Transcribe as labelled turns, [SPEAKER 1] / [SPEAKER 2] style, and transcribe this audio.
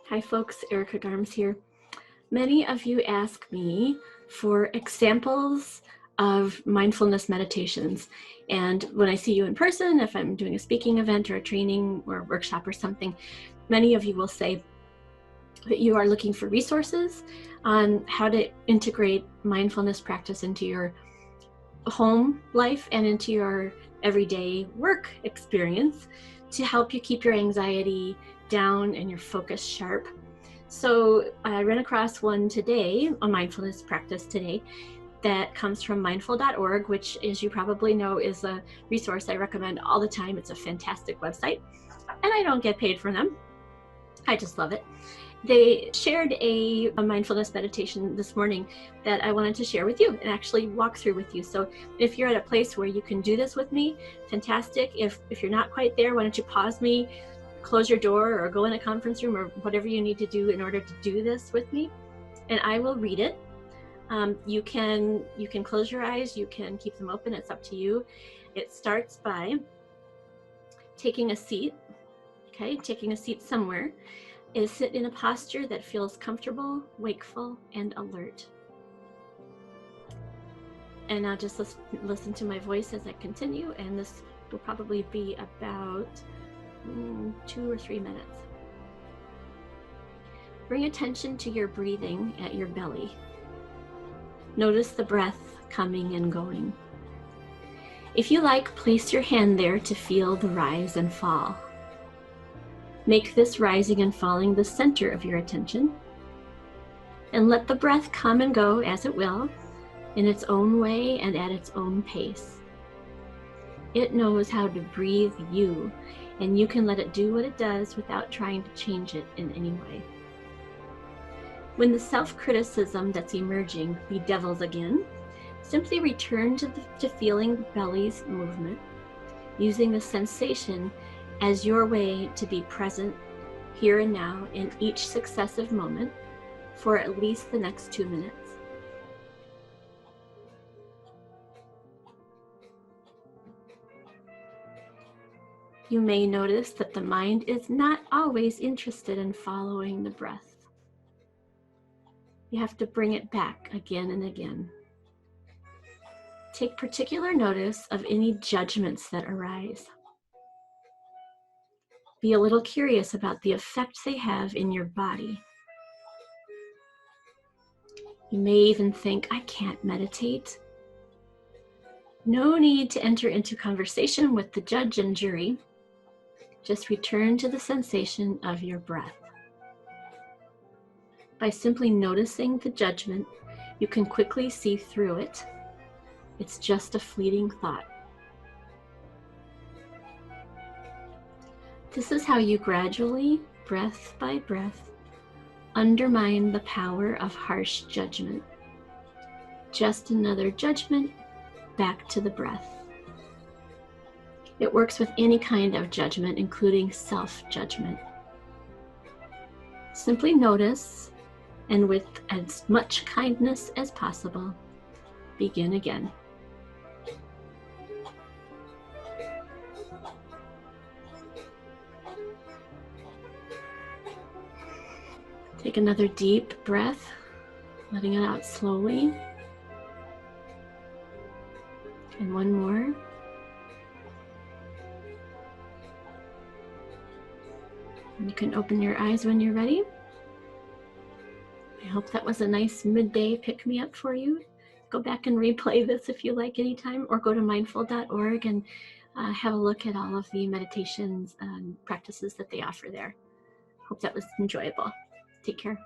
[SPEAKER 1] Hi folks, Erika Garms here. Many of you ask me for examples of mindfulness meditations. And when I see you in person, if I'm doing a speaking event or a training or a workshop or something, many of you will say that you are looking for resources on how to integrate mindfulness practice into your home life and into your everyday work experience to help you keep your anxiety down and your focus sharp. So I ran across one today, a mindfulness practice today, that comes from mindful.org, which, as you probably know, is a resource I recommend all the time. It's a fantastic website, and I don't get paid for them. I just love it. They shared a mindfulness meditation this morning that I wanted to share with you and actually walk through with you. So if you're at a place where you can do this with me, fantastic. If you're not quite there, why don't you pause me, close your door, or go in a conference room, or whatever you need to do in order to do this with me, and I will read it. You can close your eyes, you can keep them open, it's up to you. It starts by taking a seat, taking a seat somewhere. Is sit in a posture that feels comfortable, wakeful, and alert. And now just listen to my voice as I continue, and this will probably be about 2 or 3 minutes. Bring attention to your breathing at your belly. Notice the breath coming and going. If you like, place your hand there to feel the rise and fall. Make this rising and falling the center of your attention, and let the breath come and go as it will, in its own way and at its own pace. It knows how to breathe you, and you can let it do what it does without trying to change it in any way. When the self-criticism that's emerging bedevils again, simply return to feeling the belly's movement, using the sensation as your way to be present here and now in each successive moment for at least the next 2 minutes. You may notice that the mind is not always interested in following the breath. You have to bring it back again and again. Take particular notice of any judgments that arise. Be a little curious about the effect they have in your body. You may even think, I can't meditate. No need to enter into conversation with the judge and jury. Just return to the sensation of your breath. By simply noticing the judgment, you can quickly see through it. It's just a fleeting thought. This is how you gradually, breath by breath, undermine the power of harsh judgment. Just another judgment, back to the breath. It works with any kind of judgment, including self-judgment. Simply notice, and with as much kindness as possible, begin again. Take another deep breath, letting it out slowly. And one more. And you can open your eyes when you're ready. I hope that was a nice midday pick-me-up for you. Go back and replay this if you like anytime, or go to mindful.org and have a look at all of the meditations and practices that they offer there. Hope that was enjoyable. Take care.